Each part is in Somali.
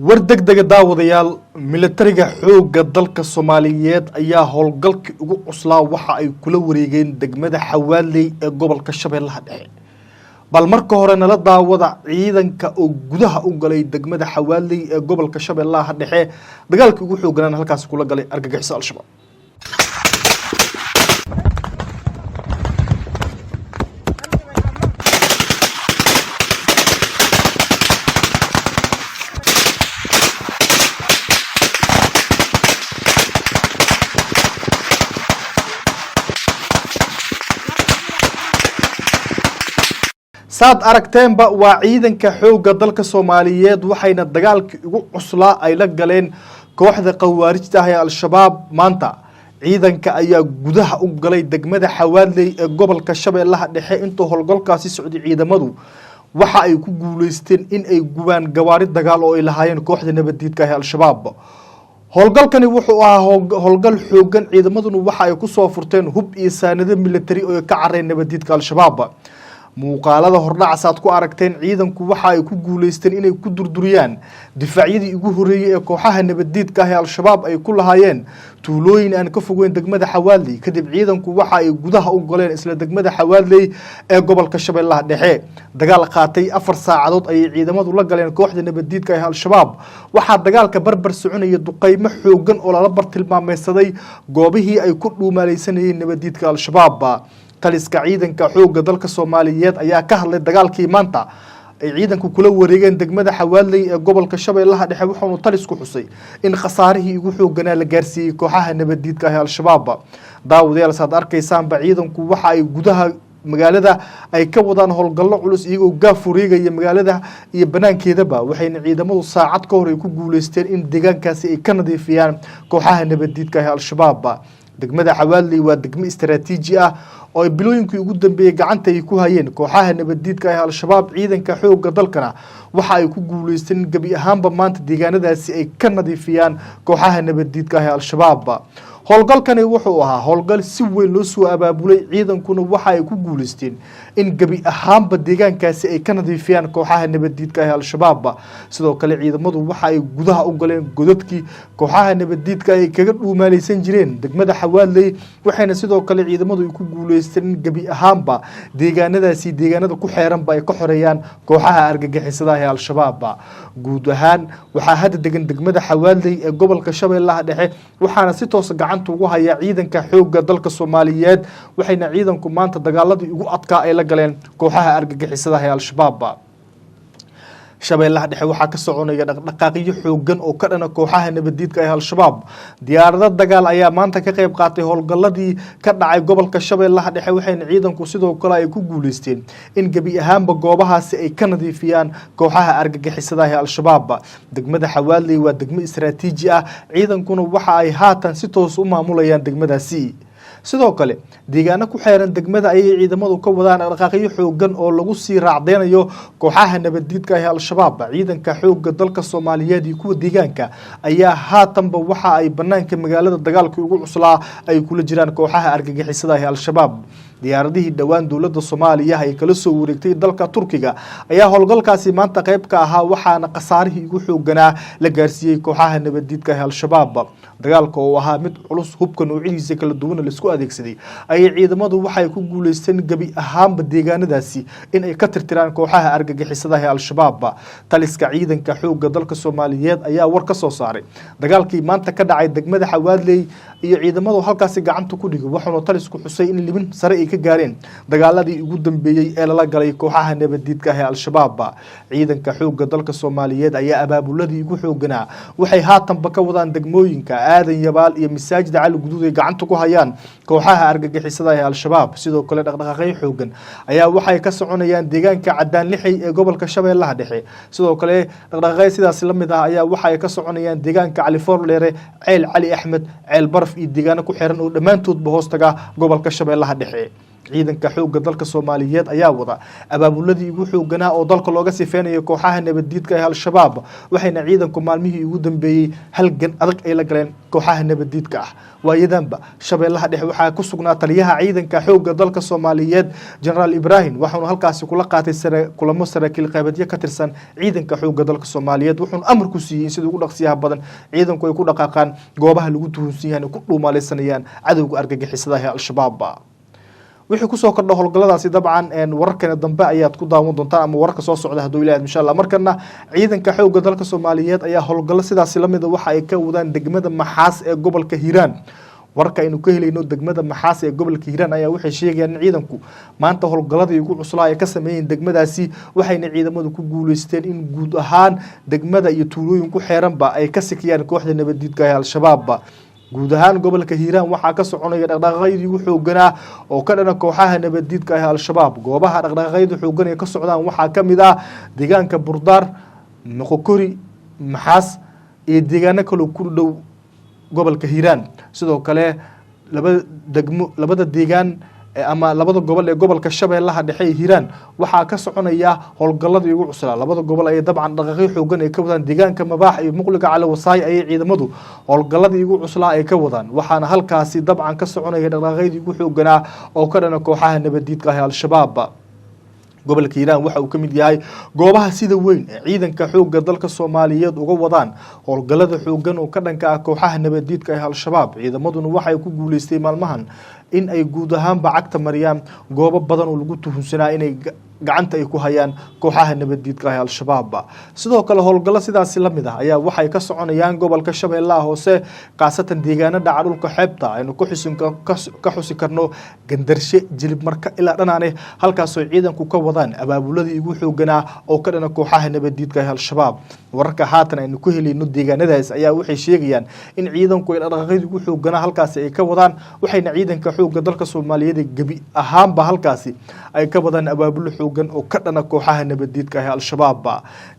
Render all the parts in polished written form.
wardegdega daawadayaal militariga xoogga dalka Soomaaliyeed ayaa howlgalkii ugu cuslaa waxa ay kula wareegeen degmada Xawaaley ee gobolka Shabeellaha Dhexe bal marka hore nala daawada ciidanka oo gudaha u galay degmada Xawaaley ee gobolka Shabeellaha Dhexe dagaalkii ugu xoogganaa halkaas kula galay argagixisada al-shabaab saad aragteenba waa ciidanka xoogga dalka Soomaaliyeed waxayna dagaalkii ugu cuslaa ay la galeen kooxda qawaarijta ah ee al-shabaab maanta ciidanka ayaa gudaha u galay degmada Xawaaley ee gobolka Shabeellaha Dhexe intuu howlgalkaasi socday ciidamadu waxa ay ku guuleysteen in ay gubaan gawaari dagaal oo ay lahaayeen kooxda nabadiidka ah ee al-shabaab howlgalkani wuxuu ahaa howlgal xooggan ciidamaduna waxa ay ku soo furteen hub iyo saanado military oo ka careen nabadiidka al-shabaab muuqaalada hordhacasaad ku aragteen ciidanku waxa ay ku guuleysteen inay ku durduriyaan difaacyadii ugu horeeyay ee kooxaha nabadiidka ah ee al-shabaab ay ku lahaayeen tuulooyin aan ka fogeyn degmada Xawaaley kadib ciidanku waxa ay gudaha u galeen isla degmada Xawaaley ee gobolka Shabeellaha Dhexe dagaal qaatay 4 saacadood ay ciidamadu la galeen kooxda nabadiidka ah ee al-shabaab waxa dagaalka barbar soconaya duqeymo xooggan oo la bartilmaameedsaday goobihii ay ku dhuumaaleysanayeen nabadiidka al-shabaab taliska ciidanka xoogga dalka Soomaaliyeed ayaa ka hadlay dagaalkii maanta ay ciidanku kula wareegeen degmada Xawaaley ee gobolka Shabeellaha Dhexe wuxuu talisku xusay in khasaarihii ugu xoogganaa la gaarsiiyay kooxaha nabadiidka ah ee al-shabaab daawadayaal saad arkaysaan ciidanku waxa ay gudaha magaalada ay ka wadaan howlgallo culus iyagoo gaaf wareegaya magaalada iyo banaankeedaba waxayna ciidamadu saacad ka hor ay ku guuleysteen in deegaankaasi ay ka nadiifiyaan kooxaha nabadiidka ah ee al-shabaab degmada Xawaaley waa degmo istiraatiiji ah oo bilooyinkii ugu dambeeyay gacanta ay ku hayeen kooxaha nabadiidka ah al-shabaab ciidanka xoogga dalkana waxa ay ku guuleysteen gabi ahaanba maanta deegaanadaasi ay ka nadiifiyaan kooxaha nabadiidka ah al-shabaab howlgalkani wuxuu ahaa howlgal si weyn loo soo abaabulay ciidankuna waxa ay ku guuleysteen in gabi ahaanba deegaankaasi ay ka nadiifiyaan kooxaha nabadiidka ah al-shabaab sidoo kale ciidamadu waxa ay gudaha u galeen godadkii kooxaha nabadiidka ay kaga dhuumaaleysan jireen degmada Xawaaley waxayna sidoo kale ciidamadu ay ku guuleysteen in gabi ahaanba deegaanadaasi deegaanada ku xeeranba ay ka xoreeyaan kooxaha argagixisada ah ee al-shabaab guud ahaan waxa hadda degan degmada Xawaaley ee gobolka Shabeellaha Dhexe waxaana si toos ah ugu haya ciidanka xoogga dalka Soomaaliyeed waxayna ciidanku maanta dagaaladii ugu adkaa ay la galeen kooxaha argagixisada ee al-shabaab Shabeellaha Dhexe waxa ka soconaya dhaqdhaqaaqyo xooggan oo ka dhana kooxaha nabadiidka ah al-shabaab diyaarado dagaal ayaa maanta ka qayb qaatay howlgalladii ka dhacay gobolka Shabeellaha Dhexe waxayna ciidanku sidoo kale ay ku guuleysteen in gabi ahaanba goobahaasi ay ka nadiifiyaan kooxaha argagixisada ah al-shabaab degmada Xawaaley waa degmo istiraatiiji ah ciidankuna waxa ay haatan si toos u maamulayaan degmadaasi sidoo kale deegaano ku xeeran degmada ay ciidamadu ka wadaan dhaqdhaqaaqyo xooggan oo lagu sii raacdeynayo kooxaha nabadiidka ah al-shabaab ciidanka xoogga dalka Soomaaliyeed iyo kuwa deegaanka ayaa haatanba waxa ay banaanka magaalada dagaalkii ugu cuslaa ay kula jiraan kooxaha argagixisada ah al-shabaab diyaaradihii dhawaan dawladda Soomaaliya ay kala soo wareegtay dalka Turkiga ayaa howlgalkaasi maanta qayb ka ahaa waxaana khasaarihii ugu xoogganaa la gaarsiiyay kooxaha nabadiidka ah al-shabaab dagaalka oo ahaa mid culus hubka noocyadiisa kala duwan la isku adeegsaday ay ciidamadu waxay ku guuleysteen gabi ahaanba deegaanadaasi in ay ka tirtiraan kooxaha argagixisada ah al-shabaab taliska ciidanka xoogga dalka Soomaaliyeed ayaa war ka soo saaray dagaalkii maanta ka dhacay degmada Xawaaley iyo ciidamadu halkaasi gacanta ku dhigay waxaanu talisku xusay in libin sare ay ka gaareen dagaaladii ugu dambeeyay ee la galay kooxaha nabadiidka ah al-shabaab ciidanka xoogga dalka Soomaaliyeed ayaa abaabuladii ugu xoogganaa waxay haatanba ka wadaan degmooyinka aadan yabaal iyo masaajid cali guduud ay gacanta ku hayaan kooxaha argagixisada ah al-shabaab sidoo kale dhaqdhaqaaqyo xooggan ayaa waxay ka soconayaan deegaanka Cadaan Lixay ee gobolka Shabeellaha Dhexe sidoo kale dhaqdhaqaaqyo sidaas la mid ah ayaa waxay ka soconayaan deegaanka Cali Forleere Ceel Cali Axmed Ceel Barf iyo deegaano ku xiran oo dhamaantoodba hoostaga gobolka Shabeellaha Dhexe ciidanka xoogga dalka Soomaaliyeed ayaa wada abaabuladii ugu xoogganaa oo dalka looga sifeynayo kooxaha nabadiidka ee al-shabaab waxayna ciidanku maalmihii ugu dambeeyay halgan adag ay la galeen kooxaha nabadiidka ah waayadanba shabeellaha dhexe waxaa ku sugnaa taliyaha ciidanka xoogga dalka Soomaaliyeed General Ibrahim waxaanu halkaasi kula qaatay kulamo saraakiil qaybadyo ka tirsan ciidanka xoogga dalka Soomaaliyeed wuxuuna amar ku siiyay sida ugu dhaqsiyaha badan ciidanku ay ku dhaqaaqaan goobaha lagu tuhunsan yahay ku dhuumaaleysanayaan cadowga argagixisada ee al-shabaab wixii ku soo kordha howlgalladaasi dabcan wararkana dambe ayaad ku daawan doontaan ama wararka soo socda hadduu ilaahay insha Allah markana ciidanka xoogga dalka Soomaaliyeed ayaa howlgallo sidaas la mid ah waxa ay ka wadaan degmada Maxaas ee gobolka Hiiraan warka aynu ka helayno degmada Maxaas ee gobolka Hiiraan ayaa waxay sheegayaan in ciidanku maanta howlgalladii ugu cuslaa ay ka sameeyeen degmadaasi waxayna ciidamadu ku guuleysteen in guud ahaan degmada iyo tuulooyin ku xeeranba ay ka sikiyaan kooxda nabadiidka ee al-shabaab guud ahaan gobolka Hiiraan waxaa ka soconaya dhaqdhaqaaqyo ugu xoogganaa oo ka dhana kooxaha nabadiidka ee al-shabaab goobaha dhaqdhaqaaqyada xooggan ee ka socdaan waxaa ka mid ah deegaanka Burdaar Moqokori Maxaas iyo deegaano kale ku dhow gobolka Hiiraan sidoo kale labada deegaan ama labada gobol ee gobolka Shabeellaha Dhexe ee Hiiraan waxaa ka soconaya howlgalladii ugu cuslaa labada gobol ay dabcan dhaqaaqyo xooggan ay ka wadaan deegaanka Mabaax iyo Muqliga Cali Wasaay ay ciidamadu howlgalladii ugu cuslaa ay ka wadaan waxaana halkaasi dabcan ka soconaya dhaqaaqyadii ugu xoogganaa oo ka dhana kooxaha nabadiidka ee al-shabaab gobolka Hiiraan waxa uu kamid yahay goobaha sida weyn ee ciidanka xoogga dalka Soomaaliyeed uga wadaan howlgallada xooggan oo ka dhanka ah kooxaha nabadiidka ee al-shabaab ciidamaduna waxay ku guuleystay maalmahan in ay guud ahaan bacagta mariyaan goobo badan oo lagu tuhunsanaa inay gacanta ay ku hayaan kooxaha nabadiidka ee al-shabaab sidoo kale howlgallo sidaas la mid ah ayaa waxay ka soconayaan gobolka Shabeellaha Hoose qaasatan deegaanada dhulka xeebta aynu ku xusi karno Gandarshe Jilib Marka ilaa dhanaane halkaas oo ciidanku ka wadaan abaabuladii ugu xoogganaa oo ka dhana kooxaha nabadiidka ee al-shabaab wararka haatan aynu ku helayno deegaanadaas ayaa waxay sheegayaan in ciidanku ay dhaqaaqyada ugu xoogganaa halkaas ay ka wadaan waxayna ciidanka xoogga dalka Soomaaliyeed gabi ahaanba halkaasi ay ka wadaan abaabulo xooggan oo ka dhana kooxaha nabadiidka ee al-shabaab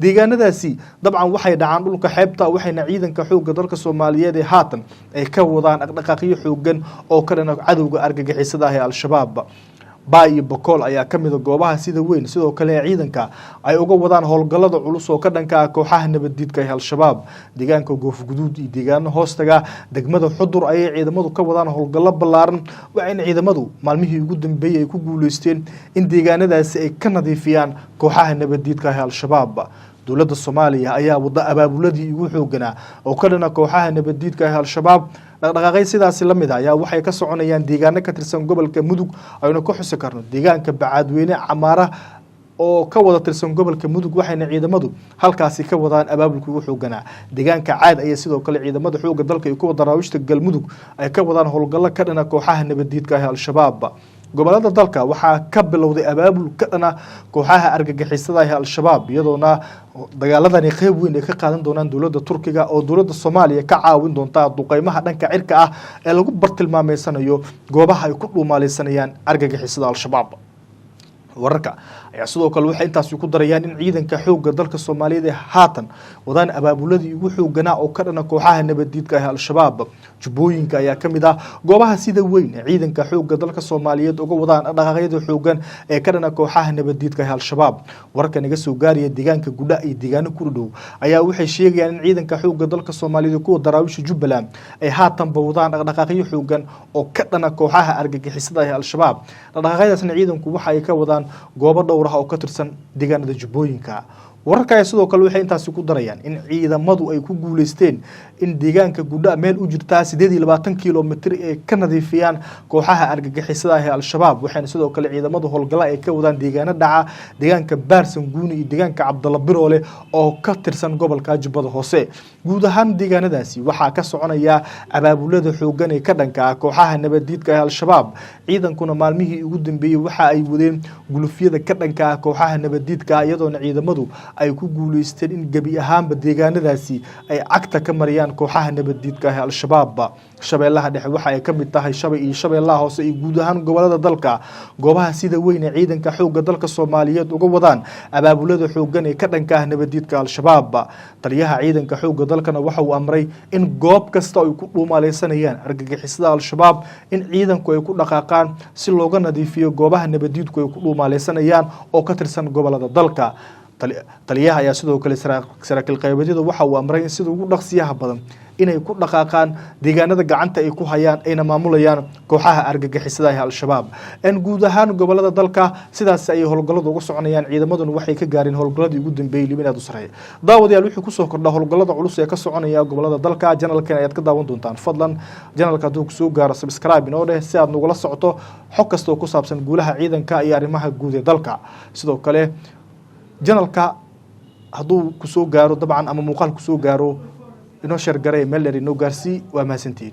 deegaanadaasi dabcan waxay dhacaan dhulka xeebta waxayna ciidanka xoogga dalka Soomaaliyeed ee haatan ay ka wadaan dhaqdhaqaaqyo xooggan oo ka dhana cadowga argagixisada ee al-shabaab باي بكول ayaa kamid goobaha sida weyn sidoo kale ciidanka ay uga wadaan howlgallada culus oo ka dhanka ah kooxaha nabadiidka ee al-shabaab deegaanka goof guduud iyo deegaano hoostaga degmada Xudur ay ciidamadu ka wadaan howlgallo ballaaran waxayna ciidamadu maalmihii ugu dambeeyay ay ku guuleysteen in deegaanadaasi ay ka nadiifiyaan kooxaha nabadiidka ee al-shabaab dowladda Soomaaliya ayaa wada abaabuladii ugu xoogganaa oo ka dhana kooxaha nabadiidka ee al-shabaab dhaqdhaqaaqay sidaas la mid ah ayaa waxay ka soconayaan deegaano ka tirsan gobolka Mudug aynu ku xusi karno deegaanka Bacaadweyne Camaara oo ka wada tirsan gobolka Mudug waxayna ciidamadu halkaasi ka wadaan abaabulka ugu xoogganaa deegaanka Caad ayaa sidoo kale ciidamada xoogga dalka ay ku wada raawishta Galmudug ay ka wadaan howlgallo ka dhana kooxaha nabadiidka ee al-shabaab gobolada dalka waxaa ka bilowday abaabul ka dhana kooxaha argagixisada ee al-shabaab iyadoona dagaaladani qayb weyn ay ka qaadan doonaan dowladda Turkiga oo dowladda Soomaaliya ka caawin doonta duqeymaha dhanka cirka ah ee lagu bartilmaameysanayo goobaha ay ku dhuumaaleysanayaan argagixisada al-shabaab wararka ayaa sidoo kale waxay intaas ku darayaan in ciidanka xoogga dalka Soomaaliyeed haatan wadaan abaabuladii ugu xoogganaa oo ka dhana kooxaha nabadiidka ee al-shabaab jubooyinka ayaa kamid ah goobaha sida weyn ee ciidanka xoogga dalka Soomaaliyeed uga wadaan dhaqdhaqaaqyada xooggan ee ka dhana kooxaha nabadiidka ee al-shabaab warka naga soo gaaraya deegaanka Gudha iyo deegaano ku dhow ayaa waxay sheegayaan in ciidanka xoogga dalka Soomaaliyeed kuwa daraawisha Jubbaland ay haatan wadaan dhaqdhaqaaqyo xooggan oo ka dhana kooxaha argagixisada ee al-shabaab dhaqdhaqaaqyadaasna ciidanku waxa ay ka wadaan goobo dhowr ah oo ka tirsan deegaanada Jubbooyinka wararka ay sidoo kale waxay intaas ku darayaan in ciidamadu ay ku guuleysteen in deegaanka Gudha meel u jirta 28 kiiloomitir ee ka nadiifiyaan kooxaha argagixisada ee al-shabaab waxayna sidoo kale ciidamadu howlgalla ay ka wadaan deegaano dhaca deegaanka Baarsan Guuni iyo deegaanka Cabdalla Biroole oo ka tirsan gobolka Jubbada Hoose guud ahaan deegaanadaasi waxaa ka soconaya abaabulada xooggan ee ka dhanka ah kooxaha nabadiidka ee al-shabaab ciidankuna maalmihii ugu dambeeyay waxa ay wadeen gulufyada ka dhanka ah kooxaha nabadiidka iyadoona ciidamadu ay ku guuleysteen in gebi ahaanba deegaanadaasi ay cagta ka mariyaan kooxaha nabaddiidka ah ee al-shabaab. shabeellaha dhexe waxa ay ka mid tahay shabeellaha hoose iyo guud ahaan gobolada dalka goobaha sida weyn ee ciidanka xoogga dalka Soomaaliyeed uga wadaan abaabulada xooggan ee ka dhanka ah nabaddiidka al-shabaab. taliyaha ciidanka xoogga dalkana waxa uu amray in goob kasta ay ku dhuumaaleysanayaan argagixisada al-shabaab in ciidanku ay ku dhaqaaqaan si looga nadiifiyo goobaha nabaddiidku ay ku dhuumaaleysanayaan oo ka tirsan gobolada dalka. taliyaha ayaa sidoo kale saraakiil qaybadyada waxa uu amray in sida ugu dhaqsiyaha badan inay ku dhaqaaqaan deegaanada gacanta ay ku hayaan ayna maamulayaan kooxaha argagixisada ah al-shabaab. guud ahaan gobolada dalka sidaas ay howlgalladu uga soconayaan ciidamaduna waxay ka gaareen howlgalladii ugu dambeeyay liminaad u sareeyay. daawadayaal wixii ku soo kordha howlgallada culus ee ka soconaya gobolada dalka channelkan ayaad ka daawan doontaan. fadlan channelka hadduu ku soo gaaro subscribe inoo dheh si aad nagula socoto xog kasta oo ku saabsan guulaha ciidanka iyo arrimaha guud ee dalka. sidoo kale channelka hadduu ku soo gaaro dabcan ama muuqaal ku soo gaaro inoo share garay meel dheer inoo gaarsii waa mahadsantihiin.